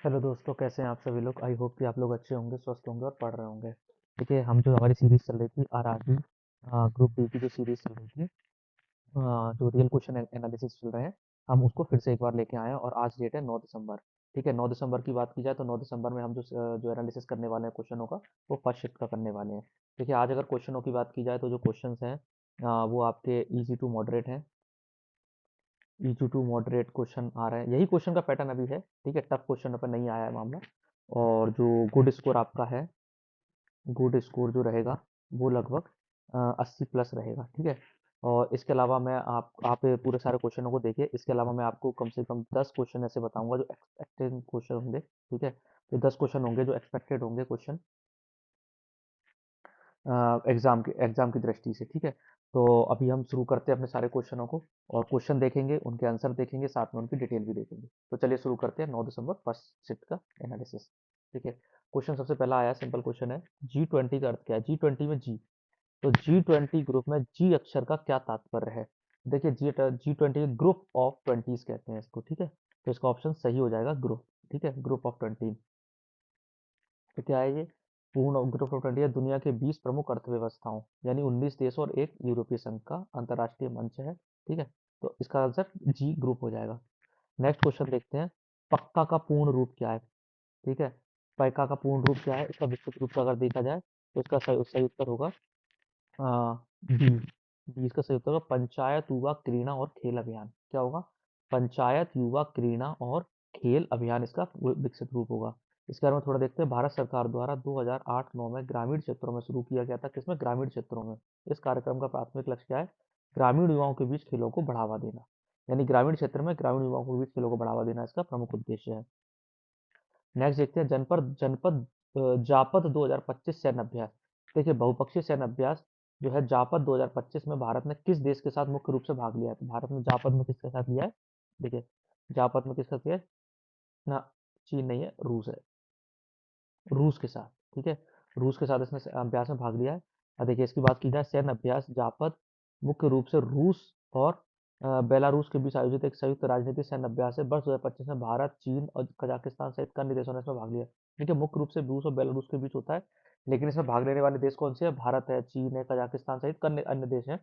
Hello दोस्तों, कैसे हैं आप सभी लोग। आई होप कि आप लोग अच्छे होंगे, स्वस्थ होंगे और पढ़ रहे होंगे। देखिए, हम जो हमारी सीरीज चल रही थी आरआरबी ग्रुप डी की जो सीरीज चल रही थी, जो रियल क्वेश्चन एनालिसिस चल रहे हैं, हम उसको फिर से एक बार लेके आए हैं। और आज डेट है 9 दिसंबर। ठीक है, 9 दिसंबर की बात की जाए तो 9 दिसंबर में हम जो एनालिसिस करने वाले हैं क्वेश्चनों का, वो फर्स्ट शिफ्ट का करने वाले हैं। देखिए, आज अगर क्वेश्चनों की बात की जाए तो जो क्वेश्चंस हैं वो आपके इजी टू मॉडरेट हैं। इजी टू मॉडरेट क्वेश्चन आ रहे हैं, यही क्वेश्चन का पैटर्न अभी है। ठीक है, टफ क्वेश्चन पर नहीं आया है मामला। और जो गुड स्कोर आपका है, गुड स्कोर जो रहेगा वो लगभग 80 प्लस रहेगा। ठीक है, और इसके अलावा मैं आप ये पूरे सारे क्वेश्चनों को देखिए। इसके अलावा मैं आपको कम से कम 10 क्वेश्चन ऐसे बताऊंगा जो एक्सपेक्टेड क्वेश्चन होंगे। ठीक है, तो 10 क्वेश्चन होंगे जो एक्सपेक्टेड होंगे क्वेश्चन एग्जाम की दृष्टि से। ठीक है, तो अभी हम शुरू करते हैं अपने सारे क्वेश्चनों को, और क्वेश्चन देखेंगे, उनके आंसर देखेंगे, साथ में उनकी डिटेल भी देखेंगे। तो चलिए शुरू करते हैं 9 दिसंबर फर्स्ट शिफ्ट का एनालिसिस। ठीक है, क्वेश्चन सबसे पहला आया, सिंपल क्वेश्चन है, G20 का अर्थ क्या है। G20 में जी, तो G20 ग्रुप में जी अक्षर का क्या तात्पर्य है। देखिए, G20 ग्रुप ऑफ ट्वेंटीज कहते हैं इसको। ठीक है, तो इसका ऑप्शन सही हो जाएगा ग्रुप। ठीक है, ग्रुप ऑफ 20। तो क्या है ये, पूर्ण ग्रुप ऑफ 20 है दुनिया के 20 प्रमुख अर्थव्यवस्थाओं, यानी 19 देशों और एक यूरोपीय संघ का अंतर्राष्ट्रीय मंच है। ठीक है, तो इसका आंसर जी ग्रुप हो जाएगा। नेक्स्ट क्वेश्चन देखते हैं, पक्का का पूर्ण रूप क्या है। ठीक है, पैका का पूर्ण रूप क्या है, इसका विस्तृत रूप अगर देखा जाए तो इसका सही सही उत्तर होगा बी। बी इसका सही उत्तर होगा, पंचायत युवा क्रीड़ा और खेल अभियान। क्या होगा, पंचायत युवा क्रीड़ा और खेल अभियान इसका विकसित रूप होगा। इसके बारे में थोड़ा देखते हैं। भारत सरकार द्वारा 2008-9 में ग्रामीण क्षेत्रों में शुरू किया गया था। किसमें, ग्रामीण क्षेत्रों में। इस कार्यक्रम का प्राथमिक लक्ष्य क्या है, ग्रामीण युवाओं के बीच खेलों को बढ़ावा देना। यानी ग्रामीण क्षेत्र में ग्रामीण युवाओं के बीच खेलों को बढ़ावा देना इसका प्रमुख उद्देश्य है। नेक्स्ट देखते हैं, जनपद जनपद जापद 2025 सैन्य अभ्यास। देखिए, बहुपक्षीय सैन्य अभ्यास जो है जापद 2025 में भारत ने किस देश के साथ मुख्य रूप से भाग लिया है। तो भारत ने जापद में किसके साथ लिया है, देखिए, जापद में किसका किया है ना, चीन नहीं है, रूस है, रूस के साथ। ठीक है, रूस के साथ इसने अभ्यास में भाग लिया है। और देखिए, इसकी बात की जाए, सैन्य अभ्यास जापद मुख्य रूप से रूस और बेलारूस के बीच आयोजित एक संयुक्त राजनीतिक सैन्य अभ्यास है। वर्ष 2025 में भारत, चीन और कजाकिस्तान सहित कई अन्य देशों ने इसमें भाग लिया। देखिए, मुख्य रूप से रूस और बेलारूस के बीच होता है, लेकिन इसमें भाग लेने वाले देश कौन से हैं, भारत है, चीन है, कजाकिस्तान सहित कई अन्य देश हैं।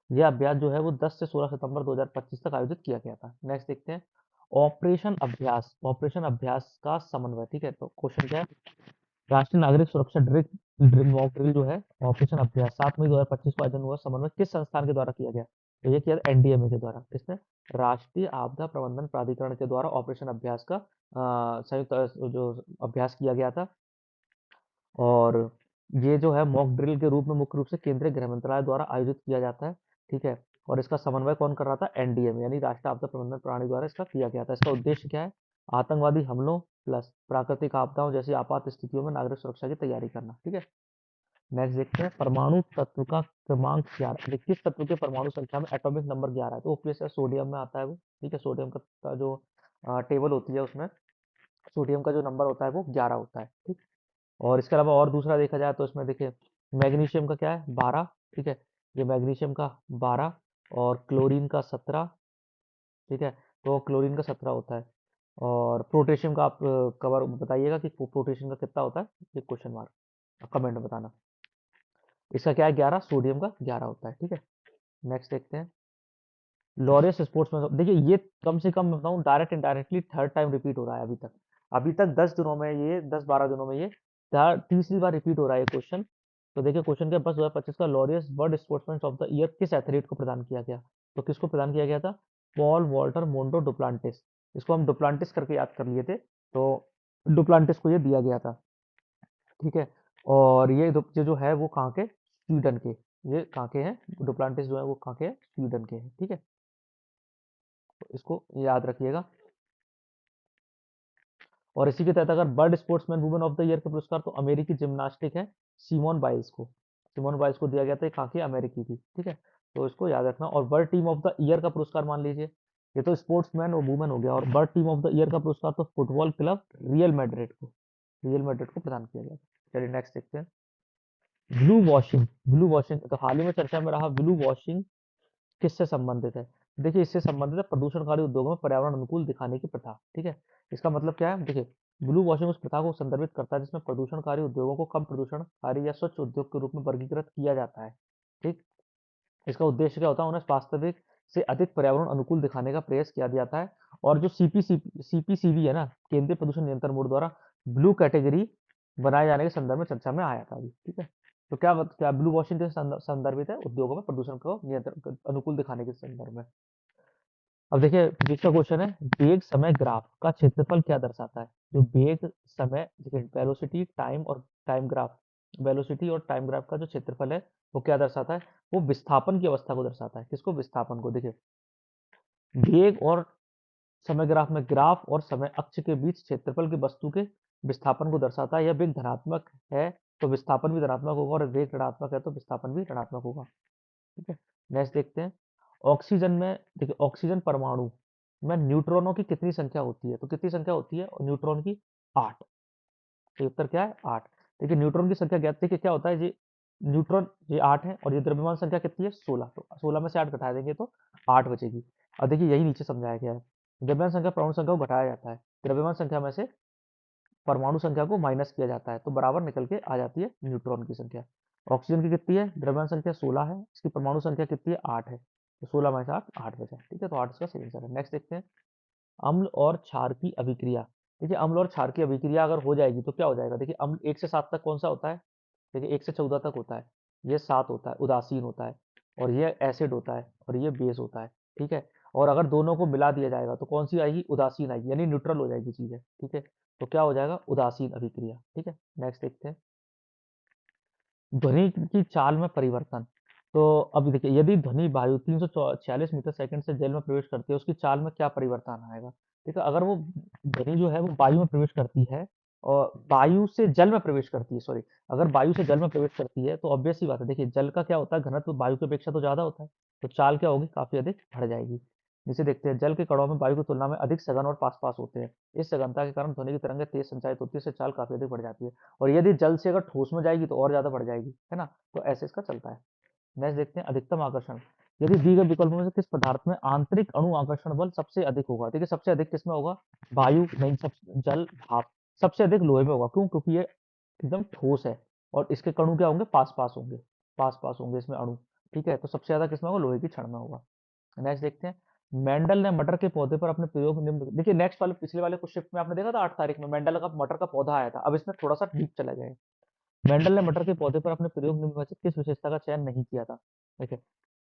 यह अभ्यास जो है वो 10 से 16 सितंबर 2025 तक आयोजित किया गया था। नेक्स्ट देखते हैं, ऑपरेशन अभ्यास, ऑपरेशन अभ्यास का समन्वय। ठीक है, तो क्वेश्चन क्या है, राष्ट्रीय नागरिक सुरक्षा ड्रिल ड्रिल मॉक ड्रिल जो है, ऑपरेशन अभ्यास 7 मई 2025 को आयोजन हुआ, समन्वय किस संस्थान के द्वारा किया गया। तो ये किया एनडीएमए के द्वारा। किसने, राष्ट्रीय आपदा प्रबंधन प्राधिकरण के द्वारा ऑपरेशन अभ्यास का संयुक्त जो अभ्यास किया गया था। और ये जो है मॉक ड्रिल के रूप में मुख्य रूप से केंद्रीय गृह मंत्रालय द्वारा आयोजित किया जाता है। ठीक है, और इसका समन्वय कौन कर रहा था, एनडीएमए यानी राष्ट्रीय आपदा प्रबंधन प्रणाली द्वारा इसका किया गया था। इसका उद्देश्य क्या है, आतंकवादी हमलों प्लस प्राकृतिक आपदाओं जैसी आपात स्थितियों में नागरिक सुरक्षा की तैयारी करना। ठीक है, नेक्स्ट देखते हैं, परमाणु तत्व का क्रमांक 11। किस तत्व के परमाणु संख्या में एटॉमिक नंबर 11 है। तो ओपीएस सोडियम में आता है वो। ठीक है, सोडियम का जो टेबल होती है उसमें सोडियम का जो नंबर होता है वो 11 होता है। ठीक, और इसके अलावा और दूसरा देखा जाए तो इसमें देखिए, मैग्नीशियम का क्या है, 12। ठीक है, ये मैग्नीशियम का 12 और क्लोरीन का 17। ठीक है, तो क्लोरीन का 17 होता है। और पोटेशियम का आप कवर बताइएगा कि पोटेशियम का कितना होता है, एक क्वेश्चन मार्क कमेंट में बताना। इसका क्या है, 11, सोडियम का 11 होता है। ठीक है, नेक्स्ट देखते हैं, लॉरियस स्पोर्ट्समैन। देखिए, ये कम से कम मैं बताऊं, direct indirectly third time repeat हो रहा है अभी तक 10 दिनों में, ये 10-12 दिनों में ये तीसरी बार रिपीट हो रहा है ये क्वेश्चन। तो देखिए, क्वेश्चन क्या, बस 2025 का Laureus world sportsman of the year किस एथलीट को प्रदान किया गया। तो किसको प्रदान किया गया था, पॉल वॉल्टर मोंडो डुप्लांटिस। इसको हम डुप्लांटिस करके याद कर लिए थे, तो डुप्लांटिस को ये दिया गया था। ठीक है, और ये जो है वो कहाँ के, स्वीडन के। ये कहाँ के हैं, डुप्लांटिस जो है वो कहाँ के हैं, स्वीडन के हैं। ठीक है, तो इसको याद रखिएगा। और इसी के तहत अगर bird sportsman women of the year का पुरस्कार तो अमेरिकी जिम्नास्टिक है, सिमोन बाइल्स को। सिमोन बाइल्स को दिया गया था, कहाँ की, अमेरिकी की। ठीक है, तो इसको याद रखना। और world team of the year का पुरस्कार मान लीजिए, ये तो स्पोर्ट्समैन और वुमेन हो गया, और world team of the year का पुरस्कार तो फुटबॉल क्लब रियल मैड्रिड को प्रदान किया गया। चलिए नेक्स्ट देखते हैं, ब्लू वॉशिंग। ब्लू वॉशिंग तो हाल ही में चर्चा में रहा, ब्लू वॉशिंग किससे संबंधित है। देखिए इससे संबंधित है प्रदूषणकारी उद्योगों में पर्यावरण अनुकूल दिखाने की प्रथा। ठीक है, इसका मतलब क्या है? देखिए ब्लू वॉशिंग उस प्रथा को संदर्भित करता है जिसमें प्रदूषणकारी उद्योगों को कम प्रदूषणकारी या स्वच्छ उद्योग के रूप में वर्गीकृत किया जाता है। ठीक, इसका उद्देश्य क्या होता है? उन्हें वास्तविक से अधिक पर्यावरण अनुकूल दिखाने का प्रयास किया जाता है। और जो सीपीसीबी है ना, केंद्रीय प्रदूषण नियंत्रण बोर्ड द्वारा ब्लू कैटेगरी बनाए जाने के संदर्भ में चर्चा में आया था अभी। ठीक है, तो क्या ब्लू वॉशिंग के संदर्भित है उद्योगों में प्रदूषण को नियंत्रण अनुकूल दिखाने के संदर्भ में। अब देखिए दूसरा क्वेश्चन है, वेग समय ग्राफ का क्षेत्रफल क्या दर्शाता है? जो वेग समय, देखिए वेलोसिटी टाइम और टाइम ग्राफ, वेलोसिटी और टाइम ग्राफ का जो क्षेत्रफल है वो क्या दर्शाता है? वो विस्थापन की अवस्था को दर्शाता है। किसको? विस्थापन को। देखिए वेग और समय ग्राफ में ग्राफ और समय अक्ष के बीच क्षेत्रफल की वस्तु के विस्थापन को दर्शाता है। यह वेग धनात्मक है तो विस्थापन भी धनात्मक होगा, और वेग ऋणात्मक है तो विस्थापन भी ऋणात्मक होगा। ठीक है, नेक्स्ट देखते हैं। ऑक्सीजन में, देखिए ऑक्सीजन परमाणु में न्यूट्रॉनों की कितनी संख्या होती है? तो कितनी संख्या होती है न्यूट्रॉन की? 8। तो उत्तर क्या है? 8। देखिए न्यूट्रॉन की संख्या ज्ञात, देखिए क्या होता है जी, न्यूट्रॉन ये 8 है और ये द्रव्यमान संख्या कितनी है? 16। तो 16 में से 8 घटा देंगे तो 8 बचेगी। अब देखिए यही नीचे समझाया गया है। द्रव्यमान संख्या परमाणु संख्या को घटाया जाता है, द्रव्यमान संख्या में से परमाणु संख्या को माइनस किया जाता है, तो बराबर निकल के आ जाती है न्यूट्रॉन की संख्या। ऑक्सीजन की कितनी है? द्रव्यमान संख्या 16 है, इसकी परमाणु संख्या कितनी है? 8 है, तो 16 में से 8, 8 बचा। ठीक है, तो 8 इसका सही आंसर है। नेक्स्ट देखते हैं, अम्ल और क्षार की अभिक्रिया। देखिए अम्ल और क्षार की अभिक्रिया अगर हो जाएगी तो क्या हो जाएगा? देखिए अम्ल 1 से 7 तक कौन सा होता है? देखिए 1 से 14 तक होता है, ये 7 होता है, उदासीन होता है, और ये एसिड होता है, और ये बेस होता है। ठीक है, और अगर दोनों को मिला दिया जाएगा तो कौन सी आएगी? उदासीन आएगी, यानी न्यूट्रल हो जाएगी चीजें। ठीक है, तो क्या हो जाएगा? उदासीन अभिक्रिया। ठीक है, नेक्स्ट देखते हैं, ध्वनि की चाल में परिवर्तन। तो अब देखिए यदि ध्वनि वायु 346 मीटर सेकंड से जल में प्रवेश करती है, उसकी चाल में क्या परिवर्तन आएगा? ठीक है, अगर वो ध्वनि जो है वो वायु में प्रवेश करती है और वायु से जल में प्रवेश करती है, सॉरी, अगर वायु से जल में प्रवेश करती है तो ऑब्वियस सी बात है, देखिए जल का क्या होता है? घनत्व वायु की अपेक्षा तो ज्यादा होता है, तो चाल क्या होगी? काफी अधिक बढ़ जाएगी। नीचे देखते हैं, जल के कणों में वायु की तुलना में अधिक सघन और पास पास होते हैं। इस सघनता के कारण ध्वनि की तरंगें तेज संचारित होती है, इससे चाल काफी अधिक बढ़ जाती है। और यदि जल से अगर ठोस में जाएगी तो और ज्यादा बढ़ जाएगी, है ना? तो ऐसे इसका चलता है। नेक्स्ट देखते हैं, अधिकतम आकर्षण। यदि दी गए विकल्पों में से किस पदार्थ में आंतरिक अणु आकर्षण बल सबसे अधिक होगा? देखिए सबसे अधिक किसमें होगा? वायु नहीं, सब जल, भाप। सबसे अधिक लोहे में होगा। क्यों? क्योंकि ये एकदम ठोस है और इसके कणु क्या होंगे? पास पास होंगे, पास पास होंगे इसमें अणु। ठीक है, तो सबसे ज्यादा किसमें होगा? लोहे की क्षण में होगा। नेक्स्ट देखते हैं, मेंडल ने मटर के पौधे पर अपने प्रयोग निम्न, देखिए नेक्स्ट वाले पिछले वाले कुछ शिफ्ट में आपने देखा था 8 तारीख में मेंडल का मटर का पौधा आया था, अब इसमें थोड़ा सा डीप चला गया है। मेंडल ने मटर के पौधे पर अपने प्रयोग निम्नलिखित किस विशेषता का चयन नहीं किया था? देखिए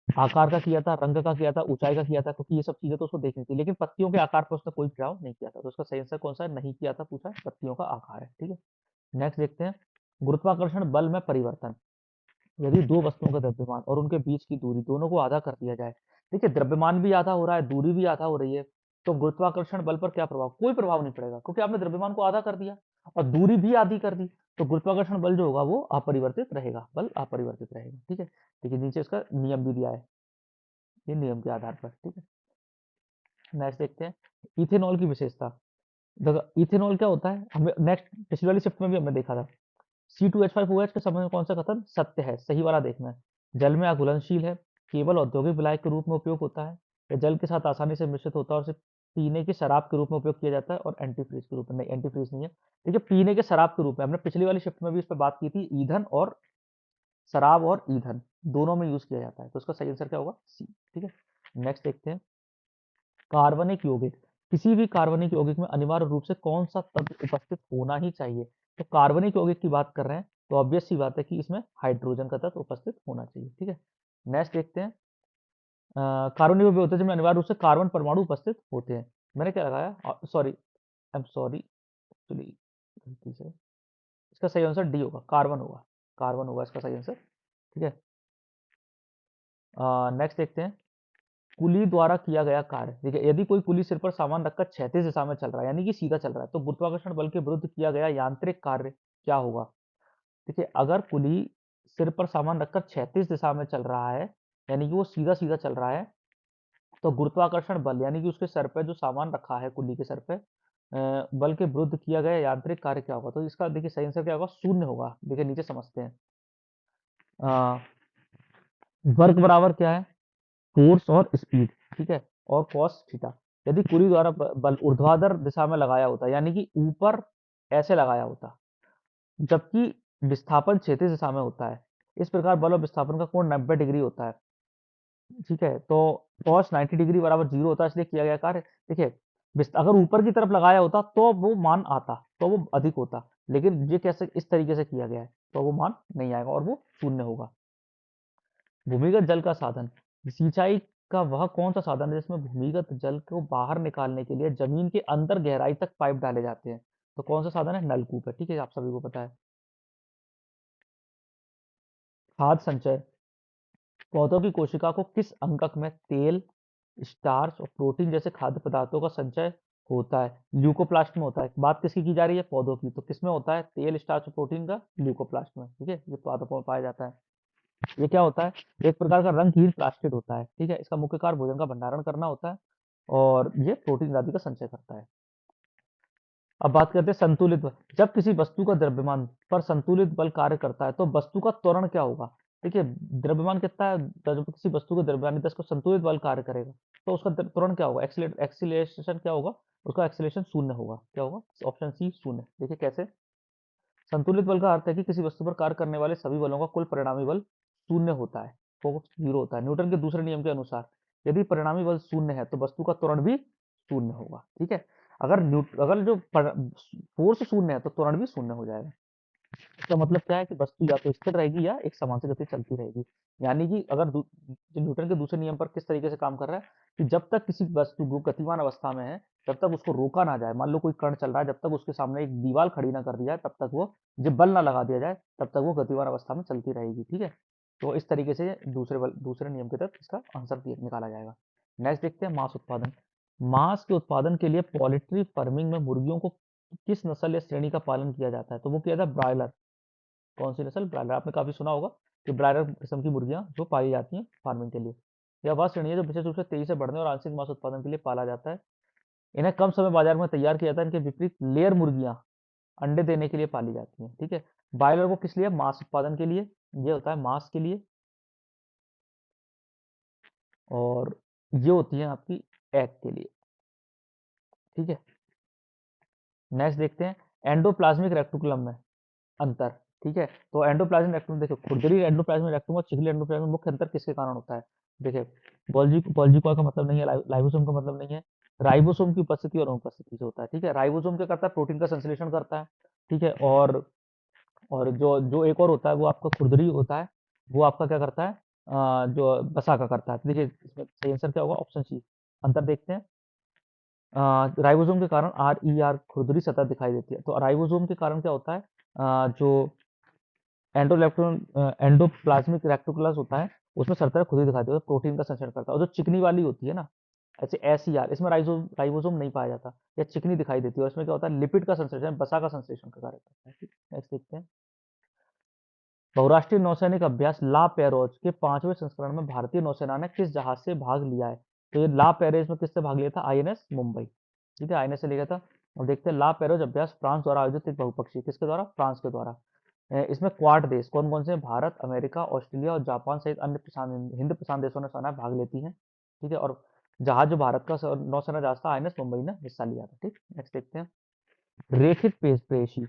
आकार का किया था, रंग का किया था, ऊंचाई का किया था, क्योंकि ये सब चीजें तो उसको देखनी थी, लेकिन पत्तियों के आकार पर उसने कोई प्रयोग नहीं किया था। तो उसका सही आंसर कौन सा है? नहीं किया था, पूछा पत्तियों का आकार है। ठीक है, नेक्स्ट देखते हैं, गुरुत्वाकर्षण बल में परिवर्तन। यदि दो वस्तुओं का द्रव्यमान और उनके बीच की दूरी दोनों को आधा कर दिया जाए, देखिए द्रव्यमान भी आधा हो रहा है, दूरी भी आधा हो रही है, तो गुरुत्वाकर्षण बल पर क्या प्रभाव? कोई प्रभाव नहीं पड़ेगा, क्योंकि आपने द्रव्यमान को आधा कर दिया और दूरी भी आधी कर दी, तो गुरुत्वाकर्षण बल जो होगा वो अपरिवर्तित रहेगा, बल अपरिवर्तित रहेगा। ठीक है, देखिए नीचे इसका नियम भी दिया है, ये नियम के आधार पर। ठीक है, नेक्स्ट देखते हैं, इथेनॉल की विशेषता। देखो इथेनॉल क्या होता है, हमें नेक्स्ट पिछली वाली शिफ्ट में भी हमने देखा था। C2H5OH के समय में कौन सा कथन सत्य है? सही वाला देखना है। जल में अघुलनशील है, केवल औद्योगिक विलायक के रूप में उपयोग होता है, या जल के साथ आसानी से मिश्रित होता है और सिर्फ पीने की शराब के रूप में उपयोग किया जाता है, और एंटीफ्रीज के रूप में नहीं, एंटीफ्रीज नहीं है। देखिए पीने के शराब के रूप में हमने पिछली वाली शिफ्ट में भी इस पर बात की थी, ईंधन और शराब और ईंधन दोनों में यूज किया जाता है, तो उसका सही आंसर क्या होगा? सी। ठीक है, नेक्स्ट देखते हैं, कार्बनिक यौगिक। किसी भी कार्बनिक यौगिक में अनिवार्य रूप से कौन सा तत्व उपस्थित होना ही चाहिए? तो कार्बनिक यौगिक की बात कर रहे हैं तो ऑब्वियस सी बात है कि इसमें हाइड्रोजन का तत्व उपस्थित होना चाहिए। ठीक है, नेक्स्ट देखते हैं, कार्बनिक यौगिक होते हैं जिनमें अनिवार्य रूप से कार्बन परमाणु उपस्थित होते हैं। मैंने क्या लगाया? Sorry, I am sorry, actually गलती से, इसका सही आंसर डी होगा, कार्बन होगा, कार्बन होगा इसका सही आंसर। ठीक है, नेक्स्ट देखते हैं, कुली द्वारा किया गया कार्य। देखिए यदि कोई कुली सिर पर सामान रखकर क्षैतिज दिशा में चल रहा है, यानी कि सीधा चल रहा है, तो गुरुत्वाकर्षण बल के विरुद्ध किया गया यांत्रिक कार्य क्या होगा? देखिए अगर कुली सिर पर सामान रखकर क्षैतिज दिशा में चल रहा है, यानी कि वो सीधा सीधा चल रहा है, तो गुरुत्वाकर्षण बल यानी कि उसके सर पे जो सामान रखा है कुली के सर पे, बल के विरुद्ध किया गया यांत्रिक कार्य क्या होगा? तो इसका देखिए सही आंसर क्या होगा? शून्य होगा। देखिए नीचे समझते हैं, वर्क बराबर क्या है? फोर्स और स्पीड, ठीक है, और कॉस थीटा। यदि कुरी द्वारा बल ऊर्ध्वाधर दिशा में लगाया होता, यानी कि ऊपर ऐसे लगाया होता, जबकि विस्थापन क्षैतिज दिशा में होता है, इस प्रकार बल और विस्थापन का कोण 90 डिग्री होता है, ठीक है। तो cos 90 डिग्री बराबर 0 होता है, इसलिए किया गया कार्य, देखिए, अगर ऊपर की तरफ लगाया होता तो वो मान आता, तो वो अधिक होता, लेकिन ये कैसे इस तरीके से किया गया है, तो वो मान नहीं आएगा और वो शून्य होगा। भूमिगत जल का साधन, सिंचाई का वह कौन सा साधन है जिसमें भूमिगत जल को बाहर निकालने के लिए जमीन के अंदर गहराई तक पाइप डाले जाते हैं, तो कौन सा साधन है, नलकूप है, ठीक है, आप सभी को पता है। खाद संचय, पौधों की कोशिका को किस अंकक में तेल, स्टार्च और प्रोटीन जैसे खाद्य पदार्थों का संचय होता है, ल्यूकोप्लास्ट में होता है। बात किसकी की जा रही है, पौधों की, तो किसमें होता है, तेल, स्टार्च और प्रोटीन का, ल्यूकोप्लास्ट में, ठीक है, ये पौधों में पाया जाता है। ये क्या होता है, एक प्रकार का रंगहीन प्लास्टिड होता है, ठीक है, इसका मुख्य कार्य भोजन का भंडारण करना होता है और ये प्रोटीन आदि का संचय करता है। अब बात करते हैं संतुलित बल। जब किसी वस्तु का द्रव्यमान पर संतुलित बल कार्य करता है तो वस्तु का त्वरण क्या होगा। देखिए, द्रव्यमान कितना है, जब किसी वस्तु का द्रव्यमान 10 को संतुलित बल कार्य करेगा तो उसका त्वरण क्या होगा, एक्सीलरेशन क्या होगा, उसका एक्सीलरेशन शून्य होगा, क्या होगा, ऑप्शन सी शून्य। देखिए कैसे, संतुलित बल का अर्थ है कि किसी वस्तु पर कार्य करने वाले सभी बलों का कुल परिणामी बल शून्य होता है, वो जीरो होता है। न्यूटन के दूसरे नियम के अनुसार यदि परिणामी बल शून्य है तो वस्तु का त्वरण भी शून्य होगा, ठीक है। अगर जो फोर्स शून्य है तो त्वरण भी शून्य हो जाएगा। इसका मतलब क्या है कि वस्तु या तो स्थिर रहेगी या एक समान से गति चलती रहेगी। यानी कि अगर जो न्यूटन के दूसरे नियम पर किस तरीके से काम कर रहा है कि जब तक किसी वस्तु को गतिमान अवस्था में है तब तक उसको रोका ना जाए, मान लो कोई कण चल रहा है, जब तक उसके सामने एक दीवार खड़ी ना कर दी जाए तब तक वो, जब बल ना लगा दिया जाए तब तक वो गतिमान अवस्था में चलती रहेगी, ठीक है। तो इस तरीके से दूसरे नियम के तहत इसका आंसर निकाला जाएगा। नेक्स्ट देखते हैं मांस उत्पादन। मांस के उत्पादन के लिए पोल्ट्री फार्मिंग में मुर्गियों को किस नस्ल या श्रेणी का पालन किया जाता है, तो वो किया था ब्रायलर। कौन सी नस्ल, ब्रायलर। आपने काफी सुना होगा कि ब्रायलर किस्म की मुर्गियां जो पाली जाती हैं फार्मिंग के लिए। यह वह श्रेणी है जो विशेष रूप से तेजी से बढ़ने और आंशिक मांस उत्पादन के लिए पाला जाता है। इन्हें कम समय बाजार में तैयार किया जाता है। इनके विपरीत लेयर मुर्गियां अंडे देने के लिए पाली जाती हैं, ठीक है। ब्रायलर को किस लिए, मांस उत्पादन के लिए, ये होता है मांस के लिए, और ये होती है आपकी एग के लिए, ठीक है। नेक्स्ट देखते हैं एंडोप्लाज्मिक रेक्टिकुलम में अंतर, ठीक है। तो एंडोप्लाज्मिक रेक्टिकुलम देखो, खुरदरी एंडोप्लाज्मिक रेक्टिकुलम और चिकली एंडोप्लाज्मिक मुख्य अंतर किसके कारण होता है। देखिए, गोल्जी कॉल का मतलब नहीं है, लाइबोसोम का मतलब नहीं है, राइबोसोम की उपस्थिति और अनुपस्थिति से होता है, ठीक है। राइबोसोम क्या करता है, प्रोटीन का संश्लेषण करता है, ठीक है। और जो जो एक और होता है वो आपका खुरदरी होता है, वो आपका क्या करता है, जो बसा का करता है। देखिए इसमें सही आंसर क्या होगा, ऑप्शन सी। अंतर देखते हैं, राइबोसोम के कारण RER खुरदरी सतह दिखाई देती है। तो राइबोसोम के कारण क्या होता है, जो एंडोप्लाज्मिक रेक्टिकुलस होता है उसमें सतह खुद ही दिखाई देता है, प्रोटीन का संचरण करता है। और जो चिकनी वाली होती है ना, ऐसे SER, इसमें राइबोसोम नहीं पाया जाता, या चिकनी दिखाई देती है, और इसमें क्या होता है, लिपिड का संश्लेषण, बसा का संश्लेषण का कार्य करता है। नेक्स्ट देखते हैं, बहुराष्ट्रीय नौसैनिक अभ्यास ला पेरोज के 5वें संस्करण में भारतीय नौसेना ने किस जहाज से भाग लिया है। तो ये ला पेरोज में किससे भाग लिया था, INS मुंबई, ठीक है, INS से लिया था। और देखते हैं ला पेरोज अभ्यास फ्रांस द्वारा आयोजित एक बहुपक्षीय, किसके द्वारा, फ्रांस के द्वारा। इसमें क्वाड देश कौन कौन से, भारत, अमेरिका, ऑस्ट्रेलिया और जापान सहित अन्य हिंद प्रशांत देशों ने सेना भाग लेती है, ठीक है। और जहाज जो भारत का नौसेना जहाज था, INS मुंबई ने हिस्सा लिया था, ठीक। नेक्स्ट देखते हैं, रेखित पेशी।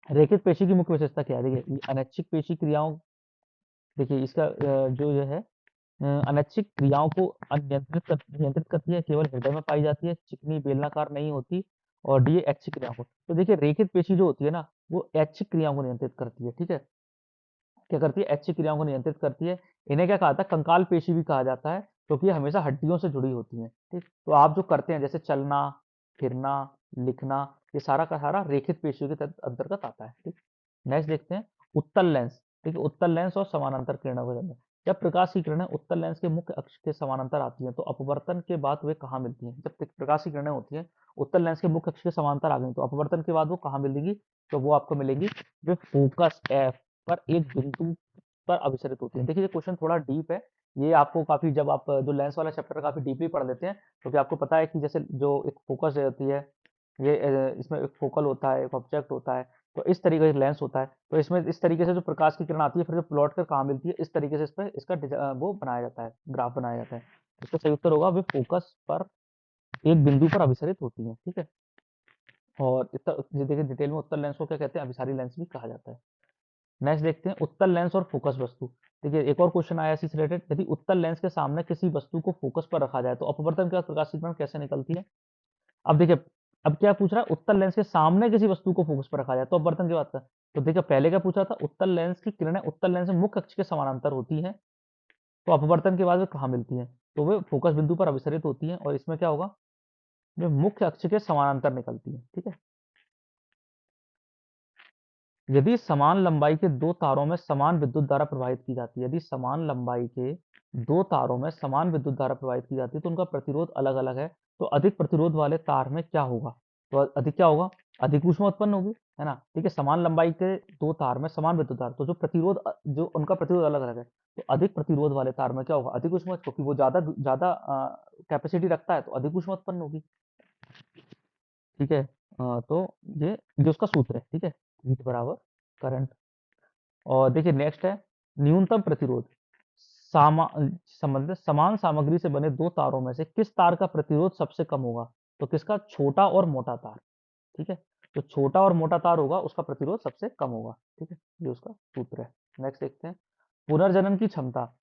रेखित पेशी की मुख्य विशेषता क्या है, देखिए ये अनैच्छिक पेशी क्रियाओं, देखिए इसका जो ये है, अनैच्छिक क्रियाओं को नियंत्रित करती है, केवल हृदय में पाई जाती है, चिकनी बेलनाकार नहीं होती, और डी ऐच्छिक क्रियाओं को। तो देखिए रेखित पेशी जो होती है ना, वो ऐच्छिक क्रियाओं को नियंत्रित करती है, ठीक है। क्या करती है, ऐच्छिक क्रियाओं को नियंत्रित करती है। इन्हें क्या कहा था, कंकाल पेशी भी कहा जाता है, क्योंकि ये हमेशा हड्डियों से जुड़ी होती हैं, ठीक। तो आप जो करते हैं जैसे चलना, फिरना, लिखना, ये सारा का सारा रेखित पेशियों के अंतर्गत आता है, ठीक। नेक्स्ट देखते हैं उत्तल लेंस, ठीक है, उत्तल लेंस और समानांतर किरणों के अंदर, जब प्रकाश की किरणें उत्तल लेंस के मुख्य अक्ष के समानांतर आती हैं तो अपवर्तन के बाद वे कहाँ मिलती हैं। जब प्रकाश की किरणें होती हैं उत्तल लेंस के मुख्य अक्ष के समांतर आ गई तो अपवर्तन के बाद वो कहाँ मिलेगी, तो वो आपको मिलेगी वे फोकस F पर एक बिंदु पर अभिसरित होती है। देखिए ये क्वेश्चन थोड़ा डीप है, ये आपको काफी, जब आप जो लेंस वाला चैप्टर काफी डीपली पढ़ लेते हैं क्योंकि आपको पता है कि जैसे जो एक फोकस होती है, ये इसमें एक फोकल होता है, एक ऑब्जेक्ट होता है, तो इस तरीके का लेंस होता है। तो इसमें इस तरीके से जो प्रकाश की किरण आती है फिर जो प्लॉट कर कहाँ मिलती है, इस तरीके से इस पर इसका वो बनाया जाता है, ग्राफ बनाया जाता है। इसका सही उत्तर होगा वे फोकस पर एक बिंदु पर अभिसरित होती है, ठीक है। और ये देखिए डिटेल में उत्तल लेंस को क्या कहते हैं, अभिसारी लेंस भी कहा जाता है। नेक्स्ट देखते हैं उत्तल लेंस और फोकस वस्तु। देखिए एक और क्वेश्चन आया इसी से रिलेटेड, यदि उत्तल लेंस के सामने किसी वस्तु को फोकस पर रखा जाए तो अपवर्तन के बाद प्रकाश की किरण कैसे निकलती है। अब देखिए, अब क्या पूछ रहा है, उत्तल लेंस के सामने किसी वस्तु को फोकस पर रखा जाए तो अपवर्तन की बात है। तो देखिए पहले क्या पूछा था, उत्तल लेंस की किरणें उत्तल लेंस में मुख्य अक्ष के समानांतर होती है, तो अपवर्तन के बाद वे कहाँ मिलती है, तो वे फोकस बिंदु पर अभिसरित होती है, और इसमें क्या होगा, वे मुख्य अक्ष के समानांतर निकलती है, ठीक है। यदि समान लंबाई के दो तारों में समान विद्युत धारा प्रवाहित की जाती है, यदि समान लंबाई के दो तारों में समान विद्युत धारा प्रवाहित की जाती है तो उनका प्रतिरोध अलग अलग है, तो अधिक प्रतिरोध वाले तार में क्या होगा, तो अधिक क्या होगा, अधिक ऊष्मा उत्पन्न होगी, है ना। ठीक है, समान लंबाई के दो तार में समान विद्युत धारा, तो जो प्रतिरोध जो उनका प्रतिरोध अलग अलग है, तो अधिक प्रतिरोध वाले तार में क्या होगा, अधिक ऊष्मा, क्योंकि वो ज्यादा ज्यादा कैपेसिटी रखता है तो अधिक ऊष्मा उत्पन्न होगी, ठीक है। तो ये उसका सूत्र है, ठीक है, हीट बराबर करंट। और देखिए नेक्स्ट है न्यूनतम प्रतिरोध। सामा संबंधित समान सामग्री से बने दो तारों में से किस तार का प्रतिरोध सबसे कम होगा, तो किसका, छोटा और मोटा तार, ठीक है। जो छोटा और मोटा तार होगा उसका प्रतिरोध सबसे कम होगा, ठीक है, ये उसका सूत्र है। नेक्स्ट देखते हैं पुनर्जनन की क्षमता।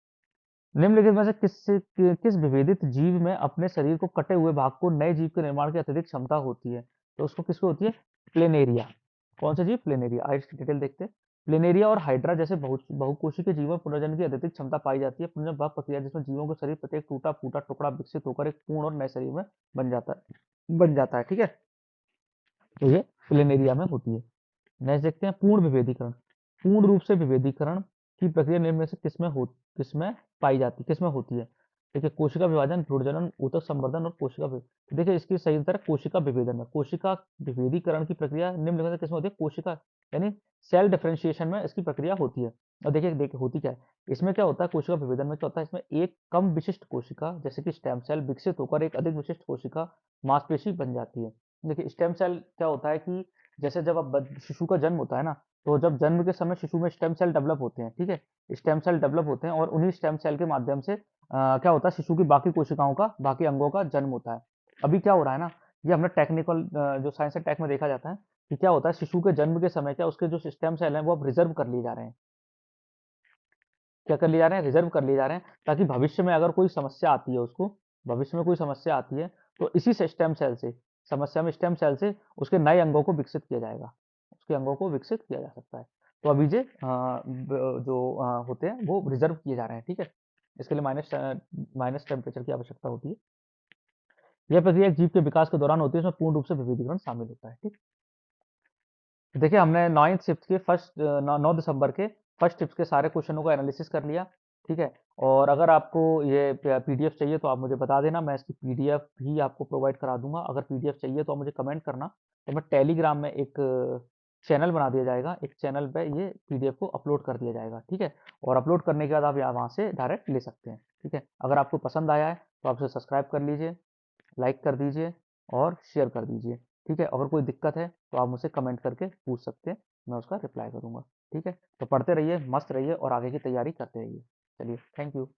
निम्नलिखित में से किस विभेदित जीव में अपने शरीर को कटे हुए भाग को नए जीव के निर्माण की अत्यधिक क्षमता होती है, तो उसको किसको होती है, प्लेनेरिया। कौन सा जीव, प्लेनेरिया। आइए इसकी डिटेल देखते हैं। प्लेनेरिया और हाइड्रा जैसे बहुकोशिकीय जीवों में पुनर्जन्म की अत्यधिक क्षमता पाई जाती है। पुनर्जन्म वह प्रक्रिया जिसमें जीवों का शरीर प्रत्येक टूटा फूटा टुकड़ा विकसित होकर एक पूर्ण और नए शरीर में बन जाता है, ठीक है। तो ये प्लेनेरिया में होती है। नेक्स्ट देखते हैं पूर्ण विभेदीकरण। पूर्ण रूप से विभेदीकरण की प्रक्रिया निम्न में से किसमें पाई जाती है, किसमें होती है। देखिए कोशिका विभाजन, प्रजनन, ऊतक संवर्धन और कोशिका तो देखिए इसकी सही उत्तर है कोशिका विभेदन में। कोशिका विभेदीकरण की प्रक्रिया निम्न में से किसमें होती है, कोशिका यानी सेल डिफरेंशिएशन में इसकी प्रक्रिया होती है। और देखिए होती क्या है, इसमें क्या होता है, कोशिका विभेदन में क्या होता है, इसमें एक कम विशिष्ट कोशिका जैसे कि स्टेम सेल विकसित होकर एक अधिक विशिष्ट कोशिका मांसपेशी बन जाती है। देखिए स्टेम सेल क्या होता है कि जैसे जब अब शिशु का जन्म होता है ना, तो जब जन्म के समय शिशु में स्टेम सेल डेवलप होते हैं, ठीक है, स्टेम सेल डेवलप होते हैं और उन्हीं स्टेम सेल के माध्यम से क्या होता है, शिशु की बाकी कोशिकाओं का, बाकी अंगों का जन्म होता है। अभी क्या हो रहा है ना, ये हमने टेक्निकल जो साइंस एंड टेक में देखा जाता है कि क्या होता है, शिशु के जन्म के समय क्या उसके जो स्टेम सेल हैं वो अब रिजर्व कर लिए जा रहे हैं। क्या कर लिए जा रहे हैं, रिजर्व कर लिए जा रहे हैं, ताकि भविष्य में अगर कोई समस्या आती है उसको, भविष्य में कोई समस्या आती है तो इसी से स्टेम सेल से, समस्या में स्टेम सेल से उसके नए अंगों को विकसित किया जाएगा, उसके अंगों को विकसित किया जा सकता है। तो अभी जो होते हैं वो रिजर्व किए जा रहे हैं, ठीक है। इसके लिए माइनस माइनस टेम्परेचर की आवश्यकता होती है। यह प्रक्रिया एक जीव के विकास के दौरान होती है, इसमें पूर्ण रूप से विभेदीकरण शामिल होता है, ठीक। देखिए हमने 9th शिफ्ट के 9 दिसंबर के फर्स्ट शिफ्ट के सारे क्वेश्चनों को एनालिसिस कर लिया, ठीक है। और अगर आपको ये पीडीएफ चाहिए तो आप मुझे बता देना, मैं इसकी पीडीएफ भी आपको प्रोवाइड करा दूंगा। अगर पीडीएफ चाहिए तो आप मुझे कमेंट करना, तो मैं टेलीग्राम में एक चैनल बना दिया जाएगा, एक चैनल पे ये पीडीएफ को अपलोड कर दिया जाएगा, ठीक है। और अपलोड करने के बाद आप यहाँ वहाँ से डायरेक्ट ले सकते हैं, ठीक है। अगर आपको पसंद आया है तो आप उसे सब्सक्राइब कर लीजिए, लाइक कर दीजिए और शेयर कर दीजिए, ठीक है। अगर कोई दिक्कत है तो आप मुझसे कमेंट करके पूछ सकते हैं, मैं उसका रिप्लाई करूंगा, ठीक है। तो पढ़ते रहिए, मस्त रहिए और आगे की तैयारी करते रहिए। चलिए, थैंक यू।